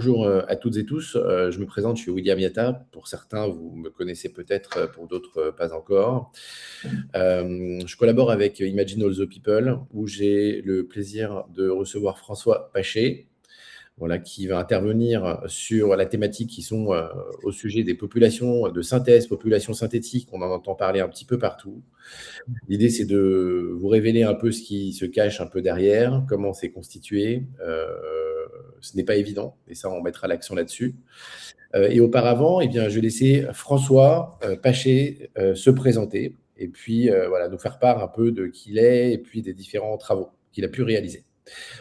Bonjour à toutes et tous. Je me présente, je suis William Yatta. Pour certains, vous me connaissez peut-être, pour d'autres, pas encore. Je collabore avec Imagine All the People, où j'ai le plaisir de recevoir François Pachet, voilà, qui va intervenir sur la thématique qui sont au sujet des populations de synthèse, populations synthétiques. On en entend parler un petit peu partout. L'idée, c'est de vous révéler un peu ce qui se cache un peu derrière, comment c'est constitué. Ce n'est pas évident, et ça, on mettra l'accent là-dessus. Et auparavant, eh bien, je vais laisser François Pachet se présenter, et puis voilà, nous faire part un peu de qui il est, et puis des différents travaux qu'il a pu réaliser.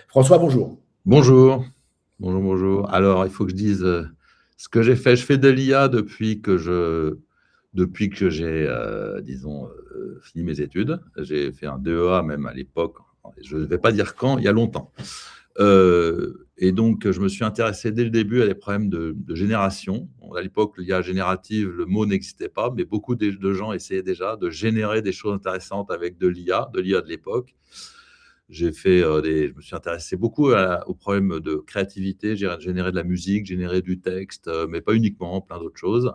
François, bonjour. Bonjour, bonjour, bonjour. Alors, il faut que je dise ce que j'ai fait. Je fais de l'IA depuis que j'ai, disons, fini mes études. J'ai fait un DEA même à l'époque, je ne vais pas dire quand, il y a longtemps. Et donc, je me suis intéressé dès le début à des problèmes de génération. À l'époque, l'IA générative, le mot n'existait pas, mais beaucoup de gens essayaient déjà de générer des choses intéressantes avec de l'IA de l'époque. Je me suis intéressé beaucoup aux problèmes de créativité, générer de la musique, générer du texte, mais pas uniquement, plein d'autres choses.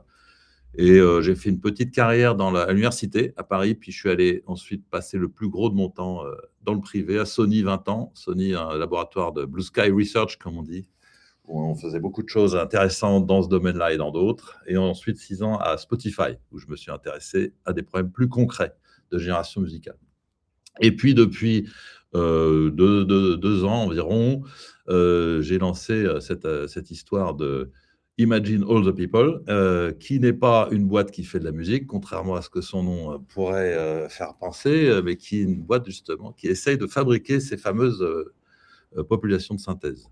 Et j'ai fait une petite carrière à l'université à Paris, puis je suis allé ensuite passer le plus gros de mon temps dans le privé, à Sony 20 ans. Sony, un laboratoire de Blue Sky Research, comme on dit, où on faisait beaucoup de choses intéressantes dans ce domaine-là et dans d'autres. Et ensuite 6 ans à Spotify, où je me suis intéressé à des problèmes plus concrets de génération musicale. Et puis, depuis 2 ans environ, j'ai lancé cette histoire de Imagine All the People, qui n'est pas une boîte qui fait de la musique, contrairement à ce que son nom pourrait faire penser, mais qui est une boîte justement qui essaye de fabriquer ces fameuses populations de synthèse.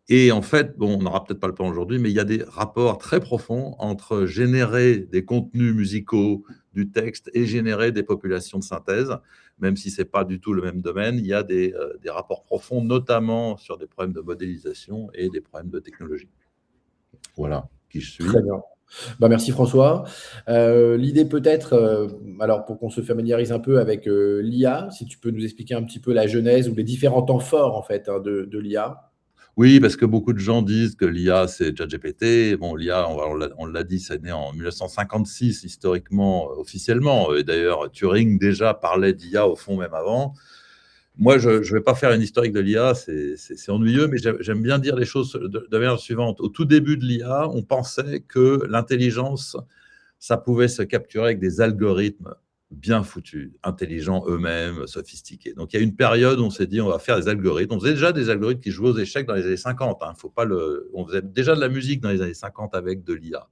Et en fait, bon, on n'aura peut-être pas le temps aujourd'hui, mais il y a des rapports très profonds entre générer des contenus musicaux, du texte, et générer des populations de synthèse. Même si ce n'est pas du tout le même domaine, il y a des rapports profonds, notamment sur des problèmes de modélisation et des problèmes de technologie. Voilà qui je suis. Très bien. Merci François. L'idée peut-être, alors pour qu'on se familiarise un peu avec l'IA, si tu peux nous expliquer un petit peu la genèse ou les différents temps forts en fait de l'IA. Oui, parce que beaucoup de gens disent que l'IA, c'est ChatGPT. Bon, l'IA, on l'a dit, c'est né en 1956, historiquement, officiellement. Et d'ailleurs, Turing déjà parlait d'IA au fond, même avant. Moi, je ne vais pas faire une historique de l'IA, c'est ennuyeux, mais j'aime bien dire les choses de la manière suivante. Au tout début de l'IA, on pensait que l'intelligence, ça pouvait se capturer avec des algorithmes bien foutus, intelligents eux-mêmes, sophistiqués. Donc, il y a une période où on s'est dit, on va faire des algorithmes. On faisait déjà des algorithmes qui jouaient aux échecs dans les années 50. On faisait déjà de la musique dans les années 50 avec de l'IA.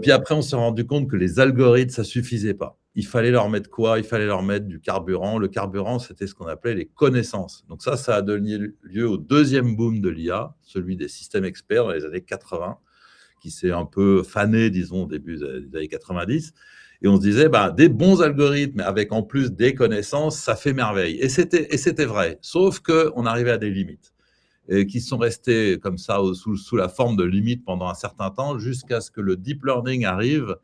Puis après, on s'est rendu compte que les algorithmes, ça ne suffisait pas. Il fallait leur mettre quoi? Il fallait leur mettre du carburant. Le carburant, c'était ce qu'on appelait les connaissances. Donc ça a donné lieu au deuxième boom de l'IA, celui des systèmes experts dans les années 80, qui s'est un peu fané, disons, au début des années 90. Et on se disait, des bons algorithmes avec en plus des connaissances, ça fait merveille. Et c'était vrai, sauf qu'on arrivait à des limites, et qui sont restées comme ça sous la forme de limites pendant un certain temps, jusqu'à ce que le deep learning arrive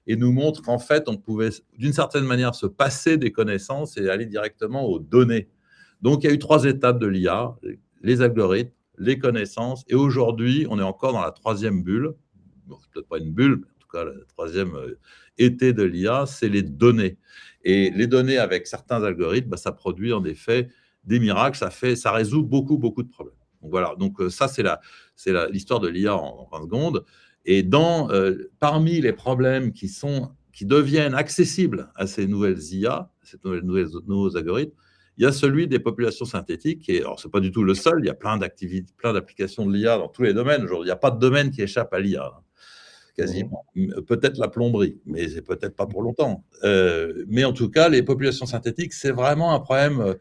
et nous montre qu'en fait, on pouvait d'une certaine manière se passer des connaissances et aller directement aux données. Donc, il y a eu 3 étapes de l'IA, les algorithmes, les connaissances, et aujourd'hui, on est encore dans la 3e bulle. Bon, peut-être pas une bulle, mais en tout cas, la 3e été de l'IA, c'est les données. Et les données avec certains algorithmes, ça produit en effet des miracles, ça résout beaucoup, beaucoup de problèmes. Donc voilà, donc ça, c'est l'histoire de l'IA en 20 secondes. Et parmi les problèmes qui deviennent accessibles à ces nouvelles IA, ces nouveaux algorithmes, il y a celui des populations synthétiques. Alors, ce n'est pas du tout le seul, il y a plein d'applications de l'IA dans tous les domaines. Aujourd'hui, il n'y a pas de domaine qui échappe à l'IA, quasiment. Peut-être la plomberie, mais c'est peut-être pas pour longtemps. Mais en tout cas, les populations synthétiques, c'est vraiment un problème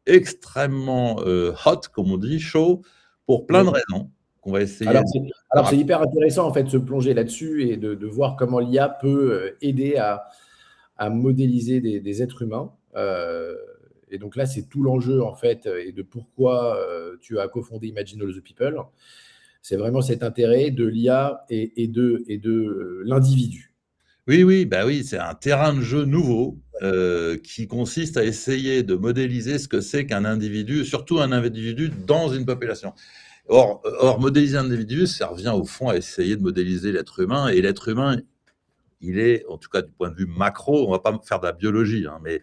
extrêmement hot, comme on dit, chaud, pour plein de raisons qu'on va essayer. Alors c'est hyper intéressant en fait de se plonger là-dessus et de voir comment l'IA peut aider à modéliser des êtres humains. Et donc là, c'est tout l'enjeu en fait et de pourquoi tu as cofondé Imagine All the People. C'est vraiment cet intérêt de l'IA et de l'individu. Oui, c'est un terrain de jeu nouveau qui consiste à essayer de modéliser ce que c'est qu'un individu, surtout un individu dans une population. Or, modéliser un individu, ça revient au fond à essayer de modéliser l'être humain. Et l'être humain, il est, en tout cas du point de vue macro, on ne va pas faire de la biologie, hein, mais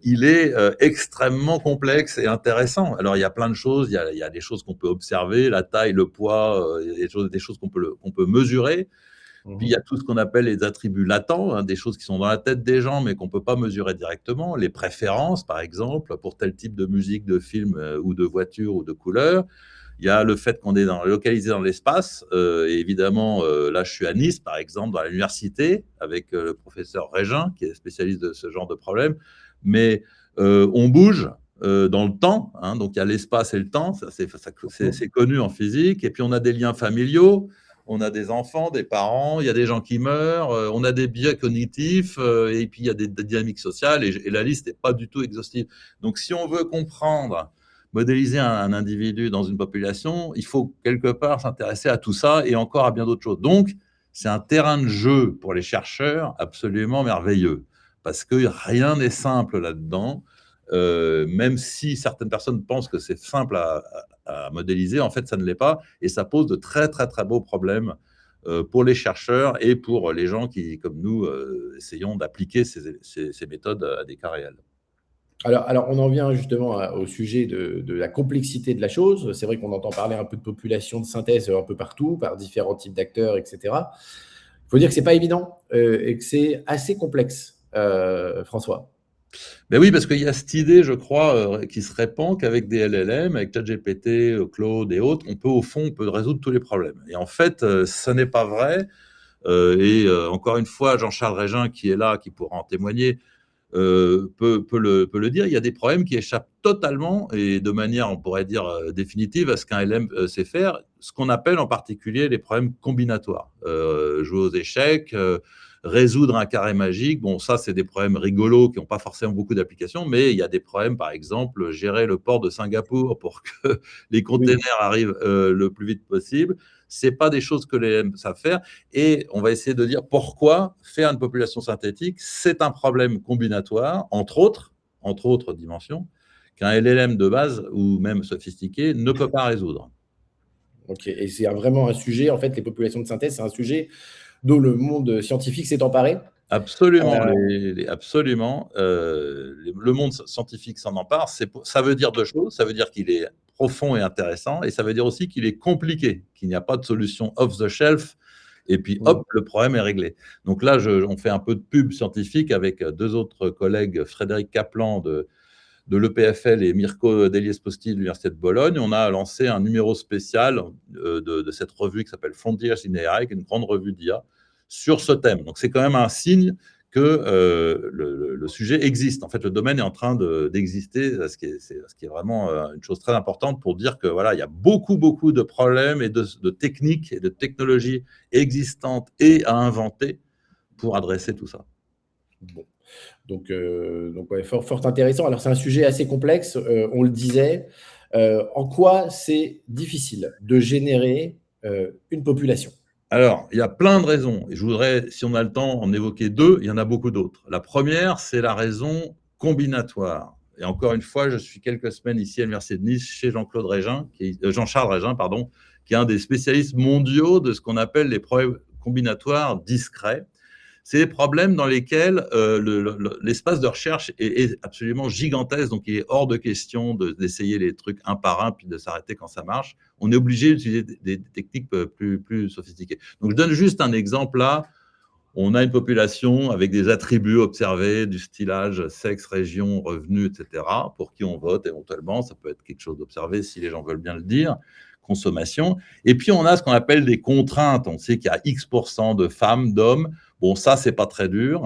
il est extrêmement complexe et intéressant. Alors, il y a plein de choses. Il y a des choses qu'on peut observer, la taille, le poids, il y a des choses qu'on peut mesurer. Puis, il y a tout ce qu'on appelle les attributs latents, hein, des choses qui sont dans la tête des gens, mais qu'on ne peut pas mesurer directement. Les préférences, par exemple, pour tel type de musique, de film ou de voiture ou de couleur. Il y a le fait qu'on est localisé dans l'espace. Et évidemment, là, je suis à Nice, par exemple, dans l'université, avec le professeur Régin, qui est spécialiste de ce genre de problème. Mais on bouge dans le temps. Hein, donc, il y a l'espace et le temps. C'est connu en physique. Et puis, on a des liens familiaux. On a des enfants, des parents, il y a des gens qui meurent, on a des biais cognitifs, et puis il y a des dynamiques sociales, et la liste n'est pas du tout exhaustive. Donc, si on veut comprendre, modéliser un individu dans une population, il faut quelque part s'intéresser à tout ça et encore à bien d'autres choses. Donc, c'est un terrain de jeu pour les chercheurs absolument merveilleux, parce que rien n'est simple là-dedans. Même si certaines personnes pensent que c'est simple à modéliser, en fait, ça ne l'est pas, et ça pose de très, très, très beaux problèmes pour les chercheurs et pour les gens qui, comme nous, essayons d'appliquer ces méthodes à des cas réels. Alors, on en vient justement au sujet de la complexité de la chose. C'est vrai qu'on entend parler un peu de population de synthèse un peu partout, par différents types d'acteurs, etc. Il faut dire que ce n'est pas évident et que c'est assez complexe, François. Ben oui, parce qu'il y a cette idée, je crois, qui se répand qu'avec des LLM, avec ChatGPT, Claude et autres, au fond, on peut résoudre tous les problèmes. Et en fait, ça n'est pas vrai. Encore une fois, Jean-Charles Régin, qui est là, qui pourra en témoigner, peut le dire. Il y a des problèmes qui échappent totalement et de manière, on pourrait dire, définitive à ce qu'un LM sait faire, ce qu'on appelle en particulier les problèmes combinatoires. Jouer aux échecs, résoudre un carré magique. Bon, ça, c'est des problèmes rigolos qui n'ont pas forcément beaucoup d'applications, mais il y a des problèmes, par exemple, gérer le port de Singapour pour que les containers arrivent le plus vite possible. Ce pas des choses que les LM savent faire. Et on va essayer de dire pourquoi faire une population synthétique, c'est un problème combinatoire, entre autres dimensions, qu'un LLM de base ou même sophistiqué ne peut pas résoudre. Ok, et c'est vraiment un sujet, en fait, les populations de synthèse, c'est un sujet dont le monde scientifique s'est emparé. Absolument, absolument. Le monde scientifique s'en empare. Ça veut dire deux choses. Ça veut dire qu'il est profond et intéressant, et ça veut dire aussi qu'il est compliqué, qu'il n'y a pas de solution off the shelf, et puis hop, le problème est réglé. Donc là, on fait un peu de pub scientifique avec deux autres collègues, Frédéric Kaplan de l'EPFL et Mirko Deliesposti de l'Université de Bologne. On a lancé un numéro spécial de cette revue qui s'appelle Frontiers in AI, qui est une grande revue d'IA, sur ce thème. Donc, c'est quand même un signe que le sujet existe. En fait, le domaine est en train d'exister, ce qui est vraiment une chose très importante pour dire que voilà, il y a beaucoup, beaucoup de problèmes et de techniques et de technologies existantes et à inventer pour adresser tout ça. Bon. Donc ouais, fort intéressant. Alors, c'est un sujet assez complexe, on le disait. En quoi c'est difficile de générer une population? Alors, il y a plein de raisons. Et je voudrais, si on a le temps, en évoquer deux. Il y en a beaucoup d'autres. La première, c'est la raison combinatoire. Et encore une fois, je suis quelques semaines ici à l'Université de Nice chez Jean-Charles Régin, qui est un des spécialistes mondiaux de ce qu'on appelle les problèmes combinatoires discrets. C'est des problèmes dans lesquels l'espace de recherche est absolument gigantesque, donc il est hors de question d'essayer les trucs un par un puis de s'arrêter quand ça marche. On est obligé d'utiliser des techniques plus sophistiquées. Donc je donne juste un exemple là. On a une population avec des attributs observés du style âge, sexe, région, revenu, etc., pour qui on vote éventuellement. Ça peut être quelque chose d'observé si les gens veulent bien le dire. Consommation. Et puis, on a ce qu'on appelle des contraintes. On sait qu'il y a X% de femmes, d'hommes. Bon, ça, c'est pas très dur.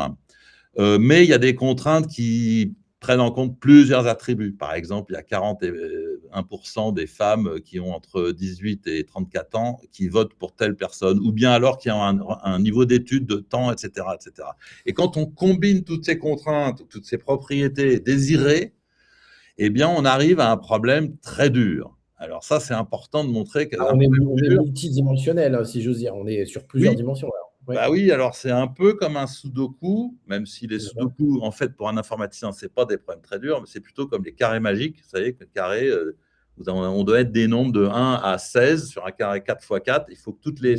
Mais il y a des contraintes qui prennent en compte plusieurs attributs. Par exemple, il y a 41% des femmes qui ont entre 18 et 34 ans qui votent pour telle personne, ou bien alors qui ont un niveau d'études de temps, etc., etc. Et quand on combine toutes ces contraintes, toutes ces propriétés désirées, eh bien, on arrive à un problème très dur. Alors ça, c'est important de montrer que... on est multidimensionnel, hein, si j'ose dire. On est sur plusieurs dimensions. Ouais. Bah oui, alors c'est un peu comme un sudoku, même si les sudoku, en fait, pour un informaticien, ce n'est pas des problèmes très durs, mais c'est plutôt comme les carrés magiques. Vous savez que le carré, On doit être des nombres de 1 à 16 sur un carré 4 x 4. Il faut que toutes les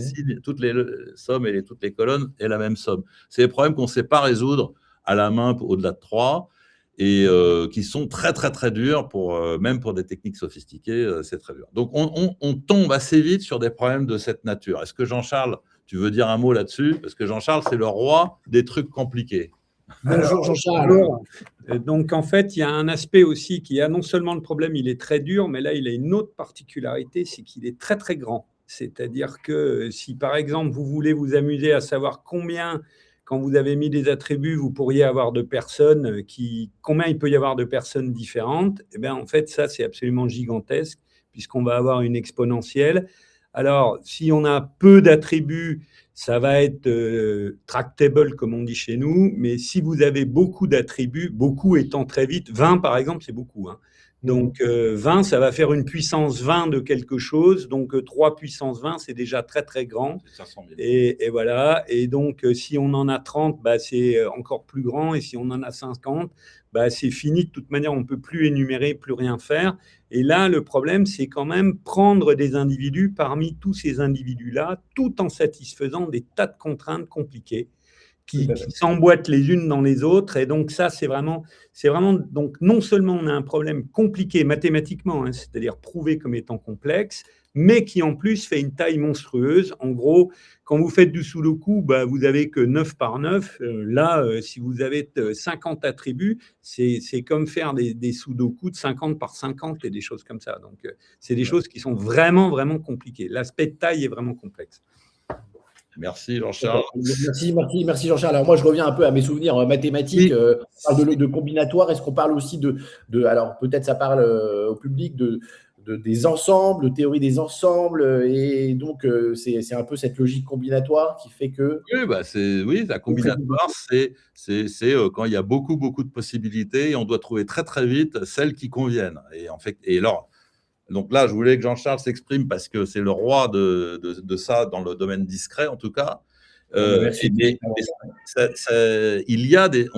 sommes et toutes les colonnes aient la même somme. C'est des problèmes qu'on ne sait pas résoudre à la main au-delà de 3 et qui sont très, très, très durs, même pour des techniques sophistiquées, c'est très dur. Donc, on tombe assez vite sur des problèmes de cette nature. Est-ce que Jean-Charles, tu veux dire un mot là-dessus? Parce que Jean-Charles, c'est le roi des trucs compliqués. Bonjour Jean-Charles. Donc en fait, il y a un aspect aussi qui a non seulement le problème, il est très dur, mais là, il a une autre particularité, c'est qu'il est très, très grand. C'est-à-dire que si, par exemple, vous voulez vous amuser à savoir combien, quand vous avez mis des attributs, vous pourriez avoir de personnes, combien il peut y avoir de personnes différentes, eh bien, en fait, ça, c'est absolument gigantesque, puisqu'on va avoir une exponentielle. Alors, si on a peu d'attributs, ça va être tractable, comme on dit chez nous, mais si vous avez beaucoup d'attributs, beaucoup étant très vite, 20 par exemple, c'est beaucoup, hein. Donc 20, ça va faire une puissance 20 de quelque chose, donc 3 puissance 20, c'est déjà très très grand. 500 000. Et voilà, et donc si on en a 30, bah, c'est encore plus grand, et si on en a 50, bah, c'est fini, de toute manière, on ne peut plus énumérer, plus rien faire. Et là, le problème, c'est quand même prendre des individus parmi tous ces individus-là, tout en satisfaisant des tas de contraintes compliquées qui s'emboîtent les unes dans les autres. Et donc ça, c'est vraiment, donc non seulement on a un problème compliqué mathématiquement, hein, c'est-à-dire prouvé comme étant complexe, mais qui en plus fait une taille monstrueuse. En gros, quand vous faites du Sudoku, bah, vous n'avez que 9 par 9. Là, si vous avez 50 attributs, c'est comme faire des Sudoku de 50 par 50 et des choses comme ça. Donc, c'est des choses qui sont vraiment, vraiment compliquées. L'aspect de taille est vraiment complexe. Merci Jean-Charles. Merci Jean-Charles. Alors moi, je reviens un peu à mes souvenirs mathématiques. Oui. On parle de combinatoire. Est-ce qu'on parle aussi alors peut-être ça parle au public des ensembles, de théorie des ensembles, et donc c'est un peu cette logique combinatoire qui fait que… Oui, la combinatoire, c'est quand il y a beaucoup, beaucoup de possibilités et on doit trouver très, très vite celles qui conviennent. Et en fait, donc là, je voulais que Jean-Charles s'exprime parce que c'est le roi de ça dans le domaine discret, en tout cas. On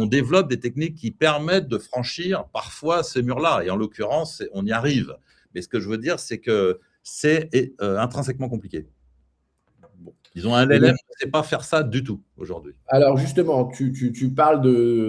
développe des techniques qui permettent de franchir parfois ces murs-là. Et en l'occurrence, on y arrive. Mais ce que je veux dire, c'est que c'est intrinsèquement compliqué. Ils ont un LLM, on ne sait pas faire ça du tout aujourd'hui. Alors justement, tu parles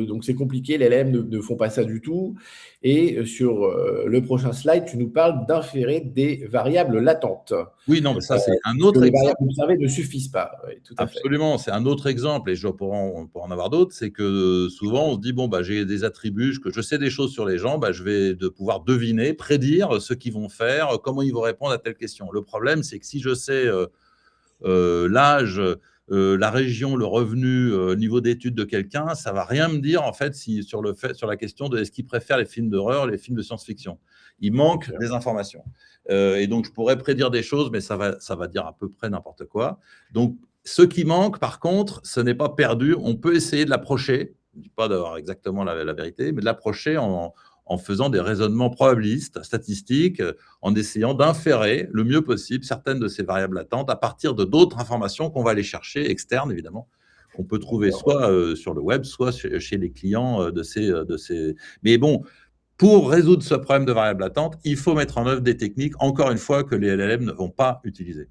donc c'est compliqué, les LLM ne font pas ça du tout. Et sur le prochain slide, tu nous parles d'inférer des variables latentes. Oui, non, mais ça, c'est un autre exemple. Les variables observées ne suffisent pas. Oui, tout à fait. Absolument, c'est un autre exemple, et on pourra en avoir d'autres. C'est que souvent, on se dit, bon, bah, j'ai des attributs, que je sais des choses sur les gens, bah, je vais pouvoir deviner, prédire ce qu'ils vont faire, comment ils vont répondre à telle question. Le problème, c'est que si je sais l'âge, la région, le revenu, niveau d'études de quelqu'un, ça ne va rien me dire en fait sur la question de est-ce qu'il préfère les films d'horreur, les films de science-fiction. Il manque des informations. Et donc, je pourrais prédire des choses, mais ça va dire à peu près n'importe quoi. Donc, ce qui manque, par contre, ce n'est pas perdu. On peut essayer de l'approcher, je ne dis pas d'avoir exactement la vérité, mais de l'approcher en faisant des raisonnements probabilistes, statistiques, en essayant d'inférer le mieux possible certaines de ces variables latentes à partir de d'autres informations qu'on va aller chercher, externes évidemment, qu'on peut trouver soit sur le web, soit chez les clients de ces… Mais bon, pour résoudre ce problème de variables latentes, il faut mettre en œuvre des techniques, encore une fois, que les LLM ne vont pas utiliser.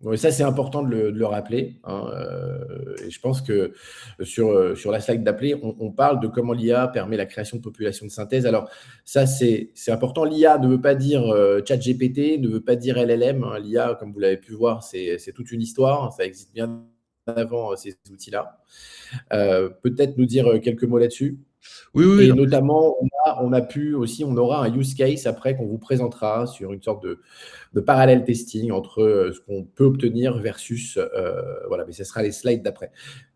Oui, ça, c'est important de le rappeler. Hein, et je pense que sur la slide d'appelé, on parle de comment l'IA permet la création de populations de synthèse. Alors, ça, c'est important. L'IA ne veut pas dire ChatGPT, ne veut pas dire LLM. Hein. L'IA, comme vous l'avez pu voir, c'est toute une histoire. Ça existe bien avant ces outils-là. Peut-être nous dire quelques mots là-dessus. Oui. Et notamment, on aura un use case après qu'on vous présentera sur une sorte de parallèle testing entre ce qu'on peut obtenir versus… voilà, mais ce sera les slides d'après.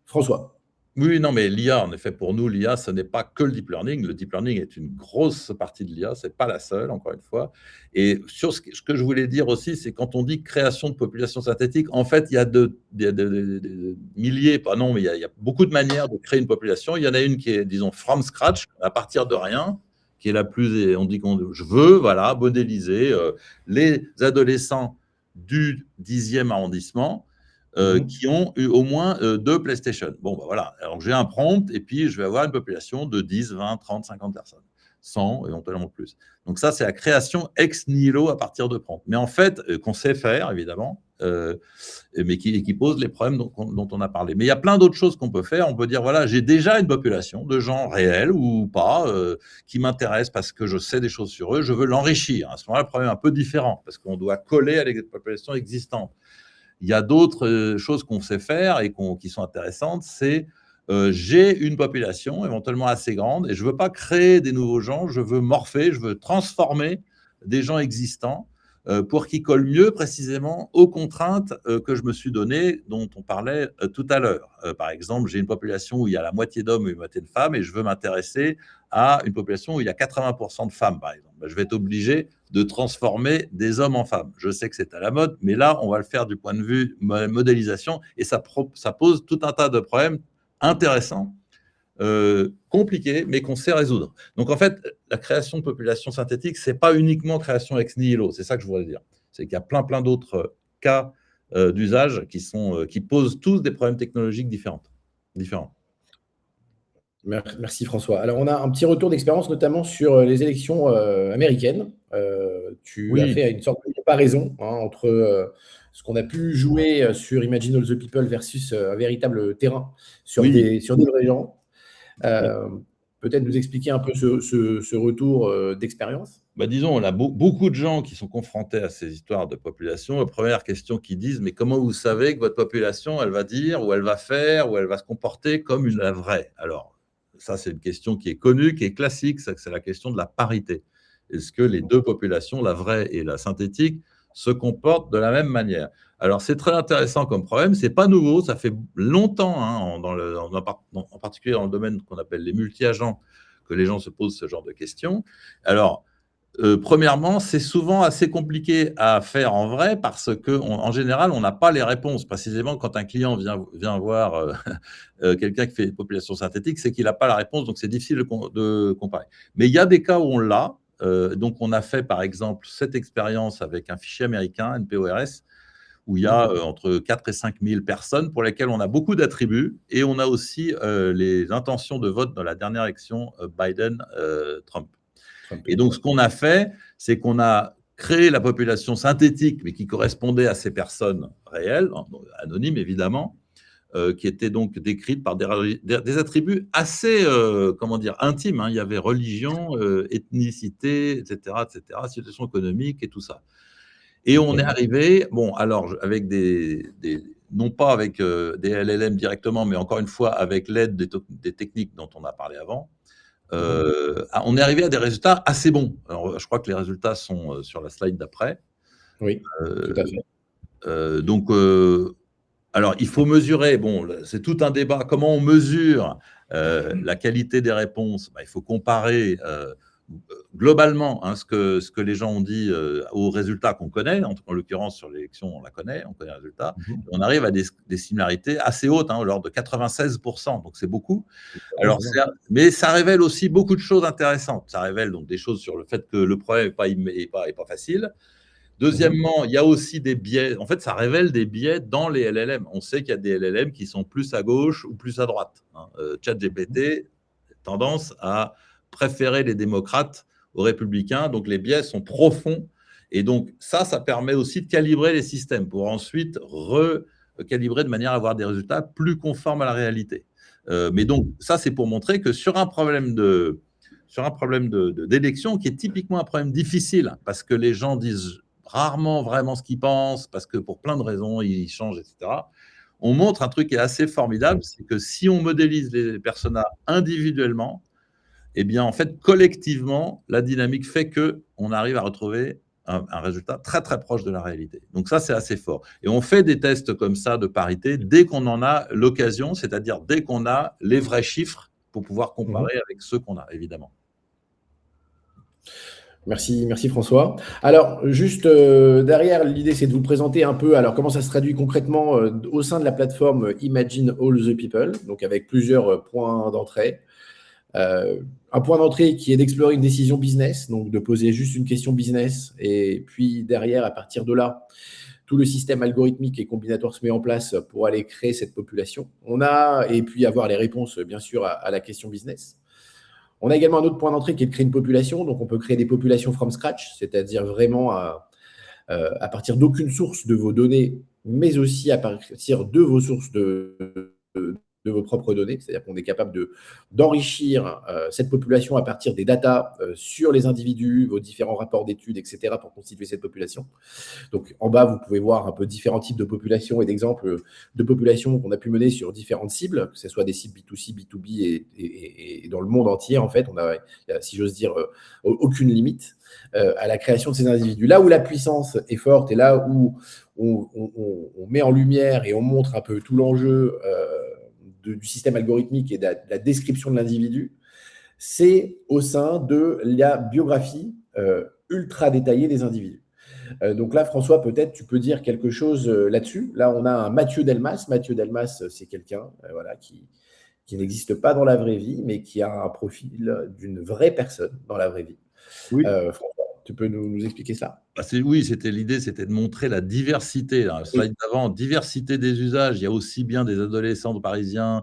François. Oui, non, mais l'IA, en effet, pour nous, l'IA, ce n'est pas que le deep learning. Le deep learning est une grosse partie de l'IA, ce n'est pas la seule, encore une fois. Et sur ce que je voulais dire aussi, c'est quand on dit création de population synthétique, en fait, il y a des milliers, pas non, mais il y a beaucoup de manières de créer une population. Il y en a une qui est, disons, from scratch, à partir de rien, qui est la plus… On dit je veux, voilà, modéliser les adolescents du 10e arrondissement, qui ont eu au moins 2 PlayStation. Bon, bah voilà. Alors, j'ai un prompt et puis je vais avoir une population de 10, 20, 30, 50 personnes. 100, éventuellement plus. Donc ça, c'est la création ex nihilo à partir de prompts. Mais en fait, qu'on sait faire, évidemment, mais qui pose les problèmes dont on a parlé. Mais il y a plein d'autres choses qu'on peut faire. On peut dire, voilà, j'ai déjà une population de gens réels ou pas, qui m'intéressent parce que je sais des choses sur eux, je veux l'enrichir. À ce moment-là, le problème est un peu différent, parce qu'on doit coller à les populations existantes. Il y a d'autres choses qu'on sait faire et qui sont intéressantes, c'est j'ai une population éventuellement assez grande et je ne veux pas créer des nouveaux gens, je veux morpher, je veux transformer des gens existants pour qu'ils collent mieux précisément aux contraintes que je me suis données, dont on parlait tout à l'heure. Par exemple, j'ai une population où il y a la moitié d'hommes et une moitié de femmes et je veux m'intéresser à une population où il y a 80% de femmes, par exemple. Je vais être obligé de transformer des hommes en femmes. Je sais que c'est à la mode, mais là, on va le faire du point de vue modélisation et ça pose tout un tas de problèmes intéressants, compliqués, mais qu'on sait résoudre. Donc, en fait, la création de populations synthétiques, ce n'est pas uniquement création ex nihilo, c'est ça que je voudrais dire. C'est qu'il y a plein d'autres cas d'usage qui posent tous des problèmes technologiques différents. Merci François. Alors, on a un petit retour d'expérience, notamment sur les élections américaines. Tu as fait une sorte de comparaison entre ce qu'on a pu jouer sur Imagine All the People versus un véritable terrain sur des vrais gens. Peut-être nous expliquer un peu ce retour d'expérience. Disons, on a beaucoup de gens qui sont confrontés à ces histoires de population. La première question qu'ils disent, mais comment vous savez que votre population, elle va dire, ou elle va faire, ou elle va se comporter comme la vraie? Alors, ça, c'est une question qui est connue, qui est classique, c'est la question de la parité. Est-ce que les deux populations, la vraie et la synthétique, se comportent de la même manière? Alors, c'est très intéressant comme problème, c'est pas nouveau, ça fait longtemps, en particulier dans le domaine qu'on appelle les multi-agents, que les gens se posent ce genre de questions. Alors, premièrement, c'est souvent assez compliqué à faire en vrai parce qu'en général, on n'a pas les réponses. Précisément, quand un client vient voir quelqu'un qui fait une population synthétique, c'est qu'il n'a pas la réponse, donc c'est difficile de comparer. Mais il y a des cas où on l'a. Donc, on a fait, par exemple, cette expérience avec un fichier américain, NPORS, où il y a entre 4 et 5 000 personnes pour lesquelles on a beaucoup d'attributs et on a aussi les intentions de vote dans la dernière élection Biden-Trump. Et donc, ce qu'on a fait, c'est qu'on a créé la population synthétique, mais qui correspondait à ces personnes réelles, anonymes évidemment, qui étaient donc décrites par des attributs assez, intimes. Il y avait religion, ethnicité, etc., situation économique et tout ça. Et on est arrivé, avec non pas avec des LLM directement, mais encore une fois, avec l'aide des techniques dont on a parlé avant, on est arrivé à des résultats assez bons. Alors, je crois que les résultats sont sur la slide d'après. Oui, tout à fait. Donc, alors, il faut mesurer, c'est tout un débat, comment on mesure la qualité des réponses. Il faut comparer globalement ce que les gens ont dit aux résultats qu'on connaît. En l'occurrence, sur l'élection, on la connaît, on connaît les résultats. On arrive à des similarités assez hautes, de l'ordre de 96%, donc c'est beaucoup. Alors, mais ça révèle aussi beaucoup de choses intéressantes. Ça révèle donc des choses sur le fait que le problème n'est pas facile. Deuxièmement, il y a aussi des biais. En fait, ça révèle des biais dans les LLM. On sait qu'il y a des LLM qui sont plus à gauche ou plus à droite. ChatGPT a tendance à préférer les démocrates aux républicains. Donc, les biais sont profonds. Et donc, ça permet aussi de calibrer les systèmes pour ensuite recalibrer de manière à avoir des résultats plus conformes à la réalité. Mais donc, ça, c'est pour montrer que sur un problème d'élection qui est typiquement un problème difficile parce que les gens disent rarement vraiment ce qu'ils pensent, parce que pour plein de raisons, ils changent, etc. On montre un truc qui est assez formidable, c'est que si on modélise les personas individuellement, eh bien, en fait, collectivement, la dynamique fait qu'on arrive à retrouver un résultat très, très proche de la réalité. Donc ça, c'est assez fort. Et on fait des tests comme ça de parité dès qu'on en a l'occasion, c'est-à-dire dès qu'on a les vrais chiffres pour pouvoir comparer avec ceux qu'on a, évidemment. Merci François. Alors, juste derrière, l'idée, c'est de vous présenter un peu comment ça se traduit concrètement au sein de la plateforme Imagine All the People, donc avec plusieurs points d'entrée. Un point d'entrée qui est d'explorer une décision business, donc de poser juste une question business, et puis derrière, à partir de là, tout le système algorithmique et combinatoire se met en place pour aller créer cette population. Et puis avoir les réponses, bien sûr, à la question business. On a également un autre point d'entrée qui est de créer une population. Donc, on peut créer des populations from scratch, c'est-à-dire vraiment à partir d'aucune source de vos données, mais aussi à partir de vos sources de vos propres données. C'est-à-dire qu'on est capable d'enrichir cette population à partir des datas sur les individus, vos différents rapports d'études, etc., pour constituer cette population. Donc, en bas, vous pouvez voir un peu différents types de populations et d'exemples de populations qu'on a pu mener sur différentes cibles, que ce soit des cibles B2C, B2B et dans le monde entier, en fait. Il y a, si j'ose dire, aucune limite à la création de ces individus. Là où la puissance est forte et là où on met en lumière et on montre un peu tout l'enjeu du système algorithmique et de la description de l'individu, c'est au sein de la biographie ultra détaillée des individus. Donc là, François, peut-être tu peux dire quelque chose là-dessus. Là, on a un Mathieu Delmas. Mathieu Delmas, c'est quelqu'un qui n'existe pas dans la vraie vie, mais qui a un profil d'une vraie personne dans la vraie vie. Oui. François, tu peux nous expliquer ça? Oui, l'idée, c'était de montrer la diversité. Dans le slide d'avant, diversité des usages. Il y a aussi bien des adolescents parisiens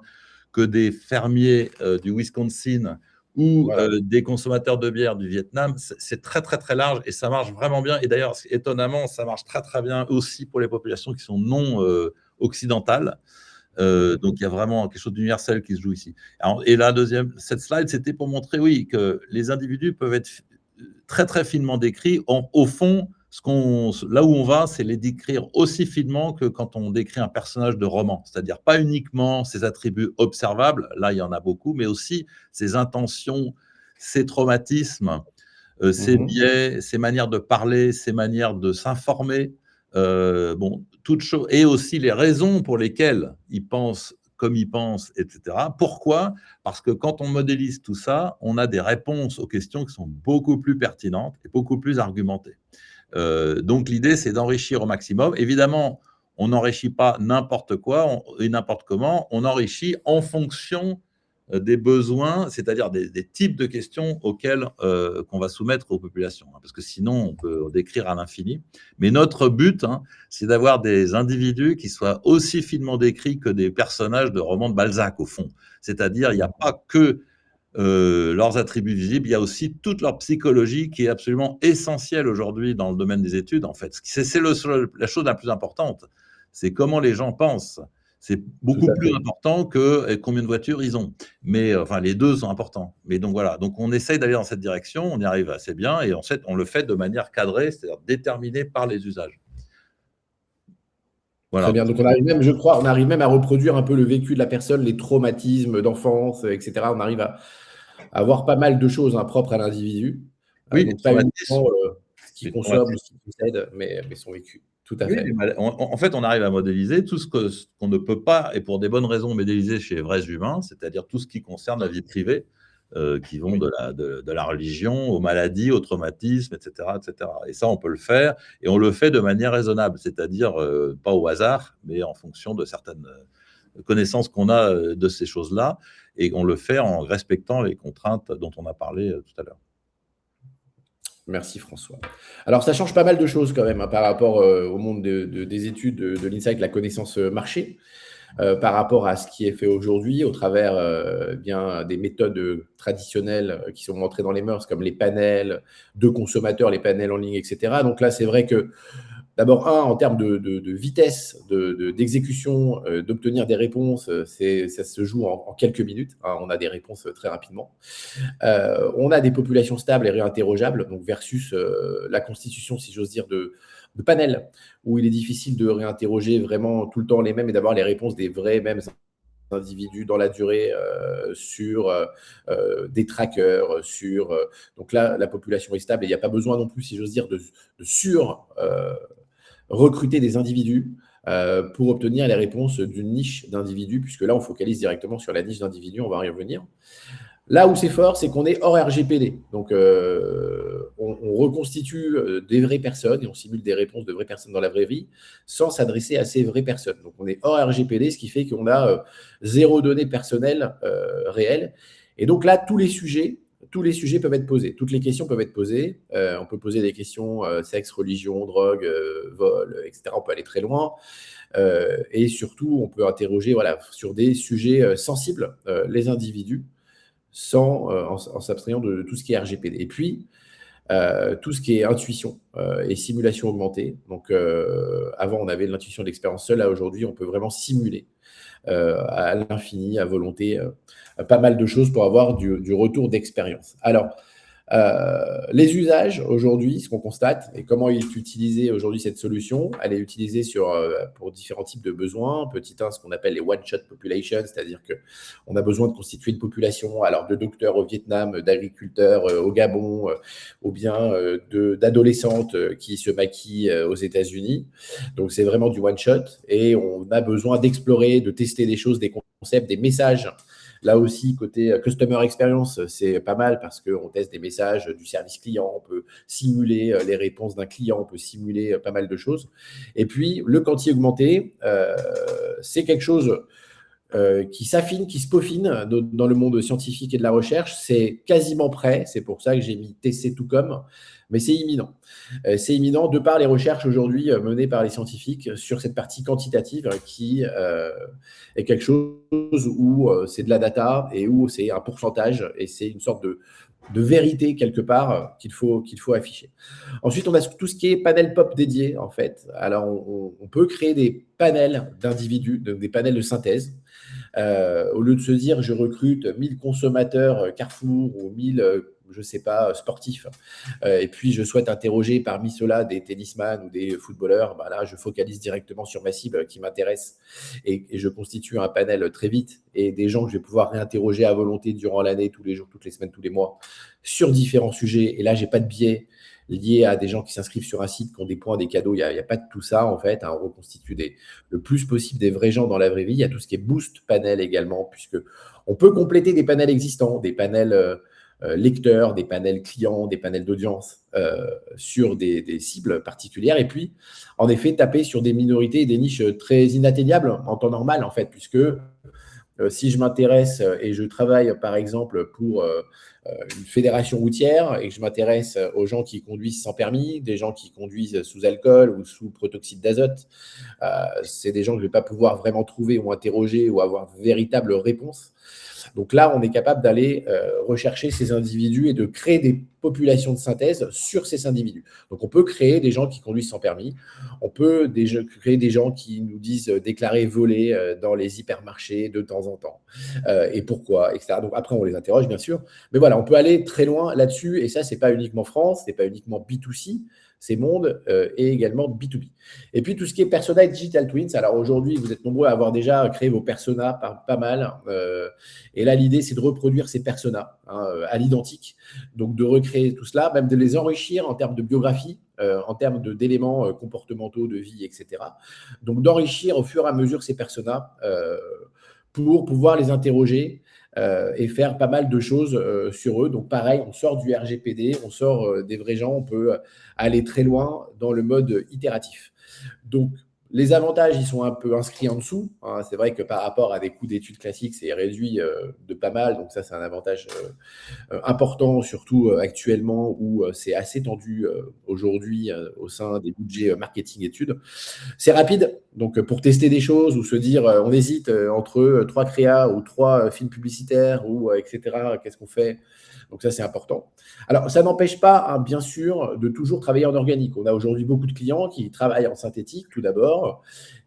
que des fermiers du Wisconsin ou des consommateurs de bière du Vietnam. C'est très, très, très large et ça marche vraiment bien. Et d'ailleurs, étonnamment, ça marche très, très bien aussi pour les populations qui sont non occidentales. Donc, il y a vraiment quelque chose d'universel qui se joue ici. Et cette slide, c'était pour montrer, oui, que les individus peuvent être très, très finement décrits. Au fond, là où on va, c'est les décrire aussi finement que quand on décrit un personnage de roman. C'est-à-dire pas uniquement ses attributs observables, là, il y en a beaucoup, mais aussi ses intentions, ses traumatismes, ses biais, ses manières de parler, ses manières de s'informer, toutes choses, et aussi les raisons pour lesquelles il pense comme il pense, etc. Pourquoi? Parce que quand on modélise tout ça, on a des réponses aux questions qui sont beaucoup plus pertinentes et beaucoup plus argumentées. Donc, l'idée, c'est d'enrichir au maximum. Évidemment, on n'enrichit pas n'importe quoi et n'importe comment. On enrichit en fonction des besoins, c'est-à-dire des types de questions auxquelles qu'on va soumettre aux populations. Parce que sinon, on peut décrire à l'infini. Mais notre but, c'est d'avoir des individus qui soient aussi finement décrits que des personnages de romans de Balzac, au fond. C'est-à-dire, il n'y a pas que leurs attributs visibles, il y a aussi toute leur psychologie qui est absolument essentielle aujourd'hui dans le domaine des études, en fait. C'est la chose la plus importante. C'est comment les gens pensent. C'est beaucoup plus important que combien de voitures ils ont. Mais enfin, les deux sont importants. Mais donc voilà, donc on essaye d'aller dans cette direction, on y arrive assez bien, et en fait, on le fait de manière cadrée, c'est-à-dire déterminée par les usages. Voilà. Très bien. Donc on arrive même, je crois, à reproduire un peu le vécu de la personne, les traumatismes d'enfance, etc. On arrive à avoir pas mal de choses propres à l'individu. Oui, donc pas uniquement ce qui consomme, ce qui possède, mais son vécu. Tout à fait. En fait, on arrive à modéliser tout ce qu'on ne peut pas, et pour des bonnes raisons, modéliser chez les vrais humains, c'est-à-dire tout ce qui concerne la vie privée, qui vont de la religion aux maladies, aux traumatismes, etc., etc. Et ça, on peut le faire, et on le fait de manière raisonnable, c'est-à-dire pas au hasard, mais en fonction de certaines connaissances qu'on a de ces choses-là, et on le fait en respectant les contraintes dont on a parlé tout à l'heure. Merci François. Alors, ça change pas mal de choses quand même par rapport au monde des études de l'INSEAD, la connaissance marché, par rapport à ce qui est fait aujourd'hui au travers bien des méthodes traditionnelles qui sont entrées dans les mœurs, comme les panels de consommateurs, les panels en ligne, etc. Donc là, c'est vrai que d'abord, en termes de vitesse d'exécution, d'obtenir des réponses, ça se joue en quelques minutes. On a des réponses très rapidement. On a des populations stables et réinterrogeables, donc versus la constitution, si j'ose dire, de panels, où il est difficile de réinterroger vraiment tout le temps les mêmes et d'avoir les réponses des vrais mêmes individus dans la durée sur des trackers, donc là, la population est stable et il n'y a pas besoin non plus, si j'ose dire, de recruter des individus pour obtenir les réponses d'une niche d'individus, puisque là, on focalise directement sur la niche d'individus, on va y revenir. Là où c'est fort, c'est qu'on est hors RGPD. Donc, on reconstitue des vraies personnes et on simule des réponses de vraies personnes dans la vraie vie sans s'adresser à ces vraies personnes. Donc, on est hors RGPD, ce qui fait qu'on a zéro données personnelles réelles. Et donc là, tous les sujets peuvent être posés. Toutes les questions peuvent être posées. On peut poser des questions sexe, religion, drogue, vol, etc. On peut aller très loin. Et surtout, on peut interroger sur des sujets sensibles les individus. en s'abstrayant de tout ce qui est RGPD. Et puis, tout ce qui est intuition et simulation augmentée. Donc, avant, on avait l'intuition de l'expérience seule. Là, aujourd'hui, on peut vraiment simuler à l'infini, à volonté, pas mal de choses pour avoir du retour d'expérience. Alors, les usages aujourd'hui, ce qu'on constate et comment est utilisée aujourd'hui cette solution, elle est utilisée pour différents types de besoins. Petit 1, ce qu'on appelle les one-shot population, c'est-à-dire qu'on a besoin de constituer une population, alors de docteurs au Vietnam, d'agriculteurs au Gabon, ou bien d'adolescentes qui se maquillent aux États-Unis. Donc, c'est vraiment du one-shot et on a besoin d'explorer, de tester des choses, des concepts, des messages. Là aussi, côté Customer Experience, c'est pas mal parce qu'on teste des messages du service client, on peut simuler les réponses d'un client, on peut simuler pas mal de choses. Et puis, le quanti augmenté, c'est quelque chose qui s'affine, qui se peaufine dans le monde scientifique et de la recherche. C'est quasiment prêt, c'est pour ça que j'ai mis TC2Com, mais c'est imminent. C'est imminent de par les recherches aujourd'hui menées par les scientifiques sur cette partie quantitative qui est quelque chose où c'est de la data et où c'est un pourcentage et c'est une sorte de vérité quelque part qu'il faut afficher. Ensuite, on a tout ce qui est panel pop dédié en fait. Alors, on peut créer des panels d'individus, des panels de synthèse. Au lieu de se dire je recrute 1000 consommateurs Carrefour ou 1000 je ne sais pas, sportifs, et puis je souhaite interroger parmi ceux-là des tennisman ou des footballeurs, bah là, je focalise directement sur ma cible qui m'intéresse et je constitue un panel très vite et des gens que je vais pouvoir réinterroger à volonté durant l'année, tous les jours, toutes les semaines, tous les mois, sur différents sujets. Et là, je n'ai pas de biais liés à des gens qui s'inscrivent sur un site, qui ont des points, des cadeaux. Il n'y a pas de tout ça, en fait. On reconstitue le plus possible des vrais gens dans la vraie vie. Il y a tout ce qui est boost panel également, puisque on peut compléter des panels existants, des panels lecteurs, des panels clients, des panels d'audience sur des cibles particulières. Et puis, en effet, taper sur des minorités et des niches très inatteignables en temps normal, en fait, puisque si je m'intéresse et je travaille, par exemple, pour une fédération routière et que je m'intéresse aux gens qui conduisent sans permis, des gens qui conduisent sous alcool ou sous protoxyde d'azote, c'est des gens que je ne vais pas pouvoir vraiment trouver ou interroger ou avoir de véritables réponses. Donc là, on est capable d'aller rechercher ces individus et de créer des populations de synthèse sur ces individus. Donc, on peut créer des gens qui conduisent sans permis. On peut créer des gens qui nous disent déclarer voler dans les hypermarchés de temps en temps. Et pourquoi, etc. Donc, après, on les interroge, bien sûr. Mais voilà, on peut aller très loin là-dessus. Et ça, ce n'est pas uniquement France, ce n'est pas uniquement B2C. C'est monde et également B2B. Et puis, tout ce qui est persona et digital twins. Alors, aujourd'hui, vous êtes nombreux à avoir déjà créé vos personas pas mal. Et là, l'idée, c'est de reproduire ces personas à l'identique. Donc, de recréer tout cela, même de les enrichir en termes de biographie, en termes d'éléments comportementaux, de vie, etc. Donc, d'enrichir au fur et à mesure ces personas pour pouvoir les interroger et faire pas mal de choses sur eux. Donc, pareil, on sort du RGPD, on sort des vrais gens, on peut aller très loin dans le mode itératif. Donc, les avantages, ils sont un peu inscrits en dessous. C'est vrai que par rapport à des coûts d'études classiques, c'est réduit de pas mal. Donc ça, c'est un avantage important, surtout actuellement où c'est assez tendu aujourd'hui au sein des budgets marketing études. C'est rapide. Donc pour tester des choses ou se dire, on hésite entre 3 créas ou 3 films publicitaires ou etc. Qu'est-ce qu'on fait ? Donc ça, c'est important. Alors, ça n'empêche pas, bien sûr, de toujours travailler en organique. On a aujourd'hui beaucoup de clients qui travaillent en synthétique, tout d'abord,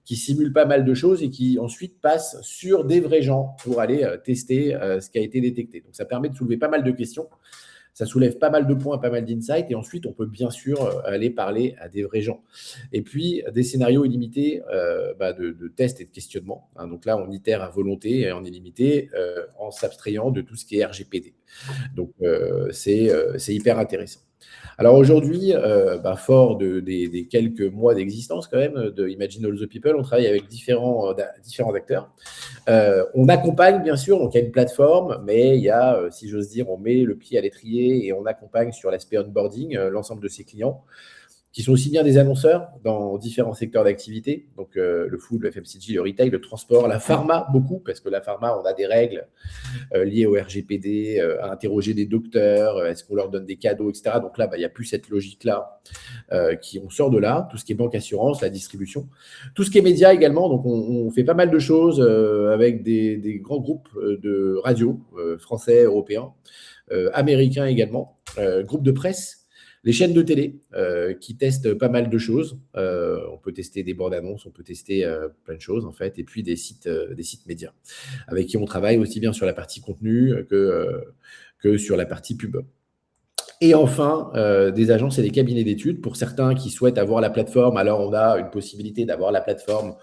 qui simulent pas mal de choses et qui ensuite passent sur des vrais gens pour aller tester ce qui a été détecté. Donc, ça permet de soulever pas mal de questions. Ça soulève pas mal de points, pas mal d'insights. Et ensuite, on peut bien sûr aller parler à des vrais gens. Et puis, des scénarios illimités de tests et de questionnement. Donc là, on itère à volonté et on est limité en s'abstrayant de tout ce qui est RGPD. Donc, c'est hyper intéressant. Alors aujourd'hui, fort des quelques mois d'existence quand même de Imagine All the People, on travaille avec différents acteurs. On accompagne bien sûr, donc il y a une plateforme, mais il y a, si j'ose dire, on met le pied à l'étrier et on accompagne sur l'aspect onboarding l'ensemble de ses clients qui sont aussi bien des annonceurs dans différents secteurs d'activité, donc le food, le FMCG, le retail, le transport, la pharma, beaucoup, parce que la pharma, on a des règles liées au RGPD, à interroger des docteurs, est-ce qu'on leur donne des cadeaux, etc. Donc là, il n'y a plus cette logique-là, on sort de là, tout ce qui est banque, assurance, la distribution, tout ce qui est médias également, donc on fait pas mal de choses avec des grands groupes de radio, français, européens, américains également, groupes de presse, les chaînes de télé qui testent pas mal de choses. On peut tester des bandes annonces, on peut tester plein de choses en fait, et puis des sites médias avec qui on travaille aussi bien sur la partie contenu que sur la partie pub. Et enfin, des agences et des cabinets d'études. Pour certains qui souhaitent avoir la plateforme, alors on a une possibilité d'avoir la plateforme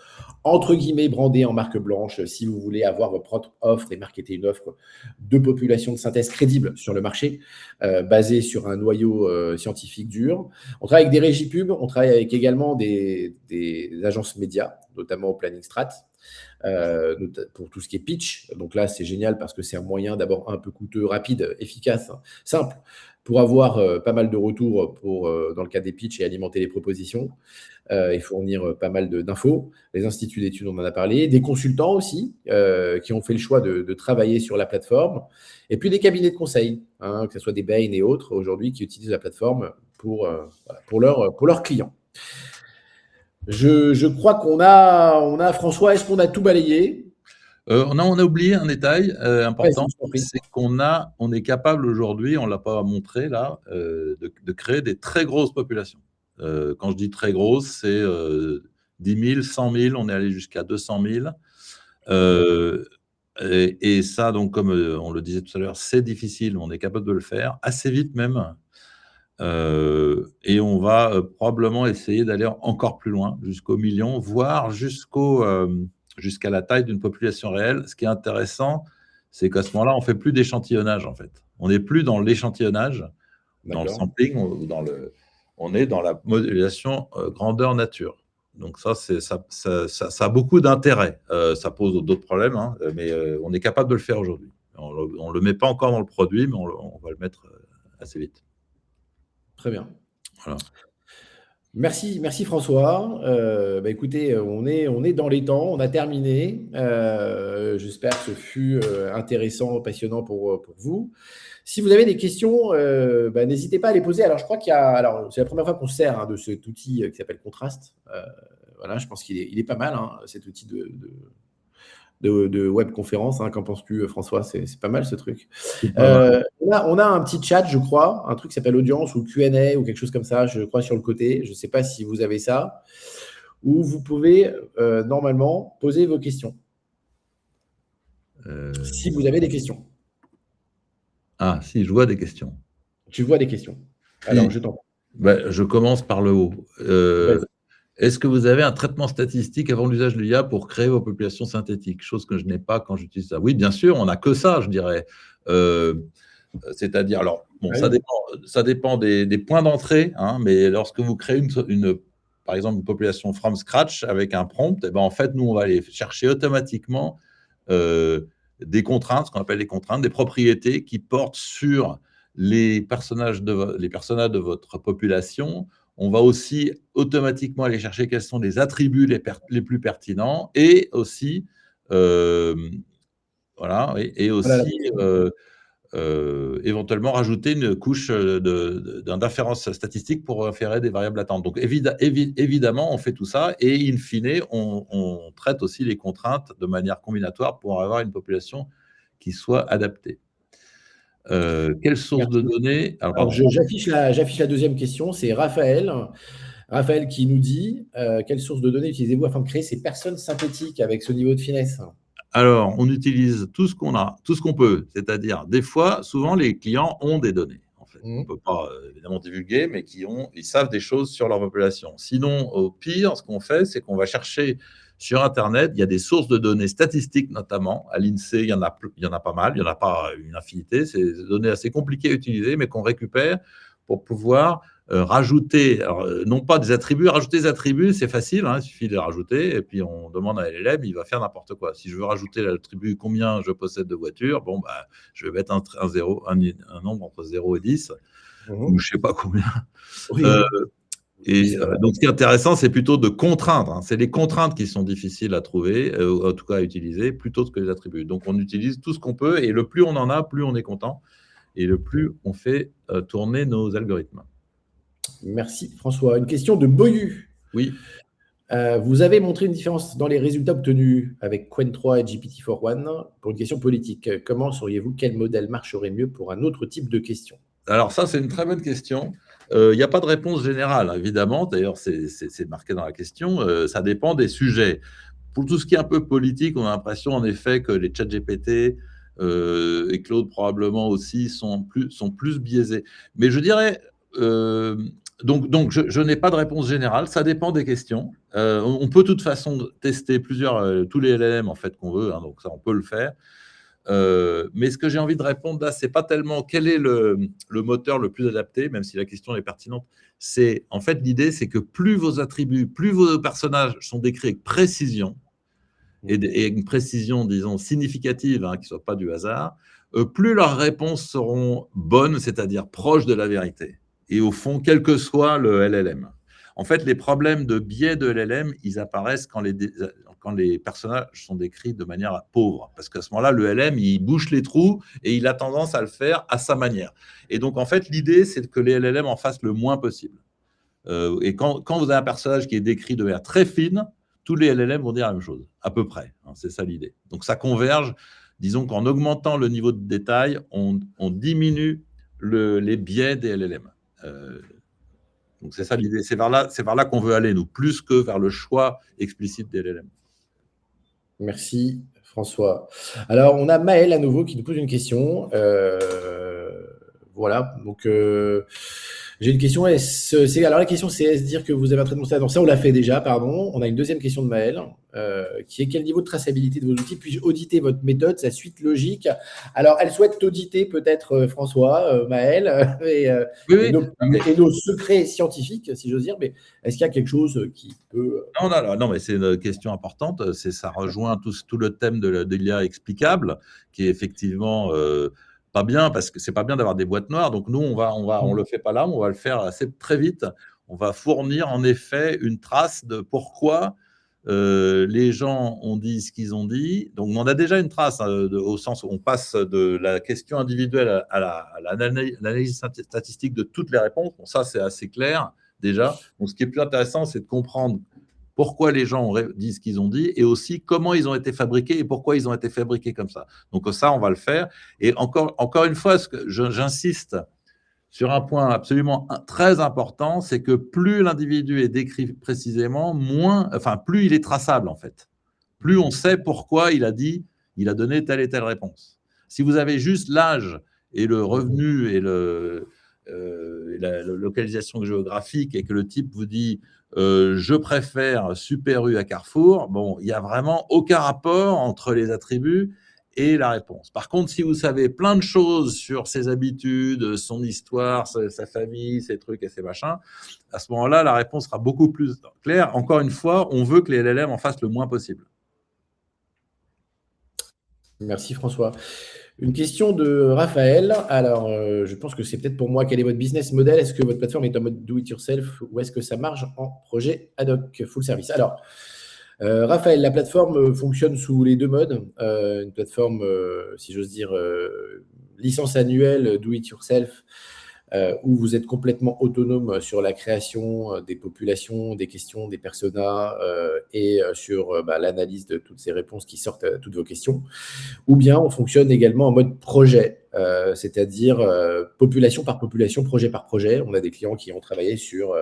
entre guillemets brandée en marque blanche si vous voulez avoir votre propre offre et marketer une offre de population de synthèse crédible sur le marché, basée sur un noyau scientifique dur. On travaille avec des régies pub, on travaille avec également des agences médias, notamment au Planning Strat, pour tout ce qui est pitch. Donc là, c'est génial parce que c'est un moyen d'abord un peu coûteux, rapide, efficace, simple, pour avoir pas mal de retours dans le cas des pitchs et alimenter les propositions et fournir pas mal d'infos. Les instituts d'études, on en a parlé. Des consultants aussi qui ont fait le choix de travailler sur la plateforme. Et puis des cabinets de conseil, que ce soit des Bain et autres aujourd'hui qui utilisent la plateforme pour leurs clients. Je crois qu'on a François, est-ce qu'on a tout balayé ? On a oublié un détail important, c'est on est capable aujourd'hui, on ne l'a pas montré là, de créer des très grosses populations. Quand je dis très grosses, c'est 10 000, 100 000, on est allé jusqu'à 200 000. Et ça, donc, comme on le disait tout à l'heure, c'est difficile, on est capable de le faire, assez vite même. Et on va probablement essayer d'aller encore plus loin, jusqu'au million, voire jusqu'à la taille d'une population réelle. Ce qui est intéressant, c'est qu'à ce moment-là, on ne fait plus d'échantillonnage, en fait. On n'est plus dans l'échantillonnage, dans le sampling, on est dans la modélisation grandeur nature. Donc ça a beaucoup d'intérêt. Ça pose d'autres problèmes, mais on est capable de le faire aujourd'hui. On ne le met pas encore dans le produit, mais on va le mettre assez vite. Très bien. Voilà. Merci François. Écoutez, on est dans les temps, on a terminé. J'espère que ce fut intéressant, passionnant pour vous. Si vous avez des questions, n'hésitez pas à les poser. Alors, je crois c'est la première fois qu'on sert de cet outil qui s'appelle Contrast. Voilà, je pense qu'il est pas mal, cet outil de webconférence. Qu'en penses-tu, François? C'est pas mal ce truc. On a un petit chat, je crois, un truc qui s'appelle audience ou Q&A ou quelque chose comme ça, je crois, sur le côté. Je ne sais pas si vous avez ça, où vous pouvez normalement poser vos questions. Si vous avez des questions. Ah, si, je vois des questions. Tu vois des questions. Alors, je t'en prie. Je commence par le haut. Est-ce que vous avez un traitement statistique avant l'usage de l'IA pour créer vos populations synthétiques? Chose que je n'ai pas quand j'utilise ça. Oui, bien sûr, on n'a que ça, je dirais. C'est-à-dire, alors, bon, ça dépend des points d'entrée, mais lorsque vous créez par exemple, une population from scratch avec un prompt, en fait, nous, on va aller chercher automatiquement des contraintes, ce qu'on appelle les contraintes, des propriétés qui portent sur les personnages de votre population. On va aussi automatiquement aller chercher quels sont les attributs les plus pertinents et aussi, éventuellement rajouter une couche d'inférence statistique pour inférer des variables latentes. Donc, évidemment, on fait tout ça et, in fine, on traite aussi les contraintes de manière combinatoire pour avoir une population qui soit adaptée. Quelle source de données? Alors, j'affiche la deuxième question, c'est Raphaël. Raphaël qui nous dit quelle source de données utilisez-vous afin de créer ces personnes synthétiques avec ce niveau de finesse? Alors, on utilise tout ce qu'on a, tout ce qu'on peut. C'est-à-dire, souvent, les clients ont des données. En fait. On ne peut pas évidemment divulguer, mais ils savent des choses sur leur population. Sinon, au pire, ce qu'on fait, c'est qu'on va chercher sur Internet. Il y a des sources de données statistiques, notamment. À l'INSEE, il y en a pas mal. Il n'y en a pas une infinité. C'est des données assez compliquées à utiliser, mais qu'on récupère pour pouvoir rajouter, alors, non pas des attributs, rajouter des attributs, c'est facile, il suffit de les rajouter, et puis on demande à l'élève, il va faire n'importe quoi. Si je veux rajouter l'attribut combien je possède de voitures, je vais mettre un nombre entre 0 et 10, ou je ne sais pas combien. Oui. Et donc, ce qui est intéressant, c'est plutôt de contraindre. C'est les contraintes qui sont difficiles à trouver, en tout cas à utiliser, plutôt que les attributs. Donc, on utilise tout ce qu'on peut, et le plus on en a, plus on est content, et le plus on fait tourner nos algorithmes. Merci François. Une question de Boyu. Oui. Vous avez montré une différence dans les résultats obtenus avec Qwen 3 et GPT-4o pour une question politique. Comment sauriez-vous quel modèle marcherait mieux pour un autre type de question? Alors ça, c'est une très bonne question. Il n'y a pas de réponse générale, évidemment. D'ailleurs, c'est marqué dans la question. Ça dépend des sujets. Pour tout ce qui est un peu politique, on a l'impression en effet que les ChatGPT et Claude probablement aussi sont plus biaisés. Mais je dirais, donc je n'ai pas de réponse générale. Ça dépend des questions. On peut de toute façon tester tous les LLM en fait qu'on veut. Donc ça, on peut le faire. Mais ce que j'ai envie de répondre là, c'est pas tellement quel est le moteur le plus adapté, même si la question est pertinente. C'est en fait l'idée, c'est que plus vos attributs, plus vos personnages sont décrits avec précision et une précision, disons, significative, qui ne soit pas du hasard, plus leurs réponses seront bonnes, c'est-à-dire proches de la vérité. Et au fond, quel que soit le LLM. En fait, les problèmes de biais de LLM, ils apparaissent quand les personnages sont décrits de manière pauvre. Parce qu'à ce moment-là, le LLM, il bouche les trous et il a tendance à le faire à sa manière. Et donc, en fait, l'idée, c'est que les LLM en fassent le moins possible. Et quand vous avez un personnage qui est décrit de manière très fine, tous les LLM vont dire la même chose, à peu près. C'est ça l'idée. Donc, ça converge. Disons qu'en augmentant le niveau de détail, on diminue les biais des LLM. Donc, c'est ça l'idée. C'est vers là qu'on veut aller, nous, plus que vers le choix explicite des LLM. Merci, François. Alors, on a Maël à nouveau qui nous pose une question. Voilà, donc j'ai une question. Alors, la question, c'est est-ce dire que vous avez un traitement standard? Ça, on l'a fait déjà, pardon. On a une deuxième question de Maël qui est quel niveau de traçabilité de vos outils? Puis-je auditer votre méthode, sa suite logique? Alors, elle souhaite auditer peut-être François, Maël, et nos secrets scientifiques, si j'ose dire, mais est-ce qu'il y a quelque chose qui peut… Non, mais c'est une question importante. Ça rejoint tout le thème de l'IA explicable, qui est effectivement pas bien, parce que c'est pas bien d'avoir des boîtes noires. Donc nous, on le fait pas là, on va le faire très vite. On va fournir en effet une trace de pourquoi les gens ont dit ce qu'ils ont dit. Donc on a déjà une trace au sens où on passe de la question individuelle à l'analyse statistique de toutes les réponses. Bon, ça, c'est assez clair déjà. Donc ce qui est plus intéressant, c'est de comprendre pourquoi les gens ont dit ce qu'ils ont dit et aussi comment ils ont été fabriqués et pourquoi ils ont été fabriqués comme ça. Donc ça, on va le faire. Et encore une fois, j'insiste sur un point absolument très important, c'est que plus l'individu est décrit précisément, plus il est traçable en fait. Plus on sait pourquoi il a donné telle et telle réponse. Si vous avez juste l'âge et le revenu et la localisation géographique et que le type vous dit je préfère Super U à Carrefour, bon, il n'y a vraiment aucun rapport entre les attributs et la réponse. Par contre, si vous savez plein de choses sur ses habitudes, son histoire, sa famille, ses trucs et ses machins, à ce moment-là, la réponse sera beaucoup plus claire. Encore une fois, on veut que les LLM en fassent le moins possible. Merci François. Une question de Raphaël. Alors, je pense que c'est peut-être pour moi. Quel est votre business model? Est-ce que votre plateforme est en mode do-it-yourself ou est-ce que ça marche en projet ad hoc, full service? Alors, Raphaël, la plateforme fonctionne sous les deux modes. Une plateforme, si j'ose dire, licence annuelle, do-it-yourself, où vous êtes complètement autonome sur la création des populations, des questions, des personas et sur l'analyse de toutes ces réponses qui sortent à toutes vos questions. Ou bien on fonctionne également en mode projet, c'est-à-dire population par population, projet par projet. On a des clients qui ont travaillé sur…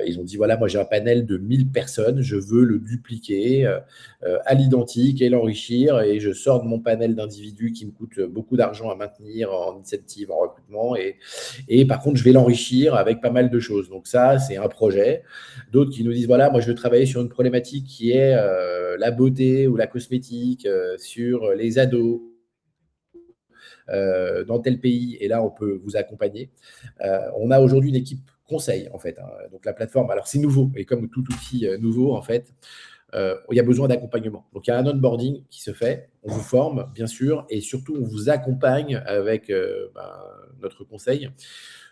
ils ont dit, voilà, moi j'ai un panel de 1000 personnes, je veux le dupliquer à l'identique et l'enrichir, et je sors de mon panel d'individus qui me coûte beaucoup d'argent à maintenir en incentive, en recrutement, et par contre, je vais l'enrichir avec pas mal de choses. Donc ça, c'est un projet. D'autres qui nous disent, voilà, moi je veux travailler sur une problématique qui est la beauté ou la cosmétique, sur les ados, dans tel pays, et là, on peut vous accompagner. On a aujourd'hui une équipe conseil, en fait. Donc, la plateforme, alors c'est nouveau, et comme tout outil nouveau, en fait, il y a besoin d'accompagnement. Donc, il y a un onboarding qui se fait, on vous forme, bien sûr, et surtout, on vous accompagne avec notre conseil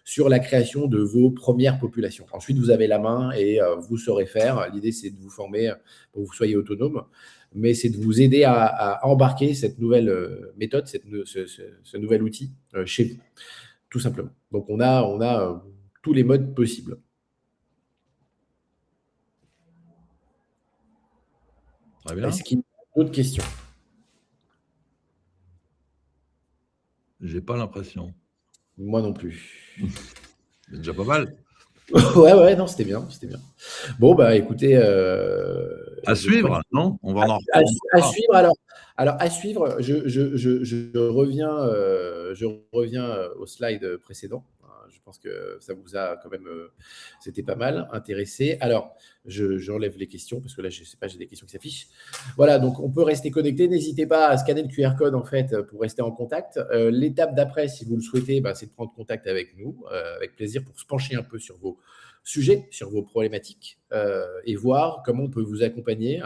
sur la création de vos premières populations. Ensuite, vous avez la main et vous saurez faire. L'idée, c'est de vous former pour que vous soyez autonome, mais c'est de vous aider à embarquer cette nouvelle méthode, ce nouvel outil chez vous, tout simplement. Donc, on a tous les modes possibles. Très bien. Est-ce qu'il y a d'autres questions? J'ai pas l'impression. Moi non plus. C'est déjà pas mal. Ouais, non, c'était bien. Bon, bah écoutez. À suivre, non? On va en à suivre. Alors, à suivre, je reviens au slide précédent. Je pense que ça vous a quand même, c'était pas mal, intéressé. Alors, j'enlève les questions parce que là, je ne sais pas, j'ai des questions qui s'affichent. Voilà, donc on peut rester connecté. N'hésitez pas à scanner le QR code en fait pour rester en contact. L'étape d'après, si vous le souhaitez, c'est de prendre contact avec nous, avec plaisir, pour se pencher un peu sur vos sujets, sur vos problématiques et voir comment on peut vous accompagner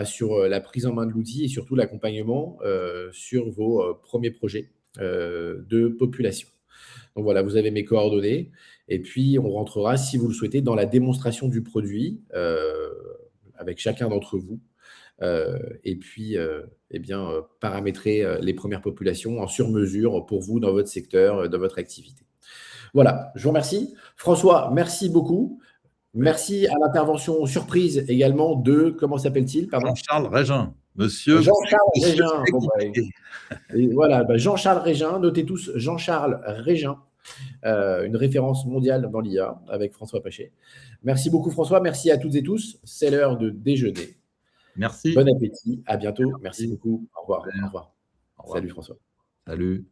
sur la prise en main de l'outil et surtout l'accompagnement sur vos premiers projets de population. Donc voilà, vous avez mes coordonnées et puis on rentrera, si vous le souhaitez, dans la démonstration du produit avec chacun d'entre vous et puis paramétrer les premières populations en sur-mesure pour vous dans votre secteur, dans votre activité. Voilà, je vous remercie. François, merci beaucoup. Merci à l'intervention surprise également de, comment s'appelle-t-il? Jean-Charles Régin. Monsieur Jean-Charles Régin. Et voilà, Jean-Charles Régin, notez tous Jean-Charles Régin, une référence mondiale dans l'IA avec François Pachet. Merci beaucoup François, merci à toutes et tous. C'est l'heure de déjeuner. Merci. Bon appétit, à bientôt. Merci beaucoup. Au revoir. Salut François. Salut.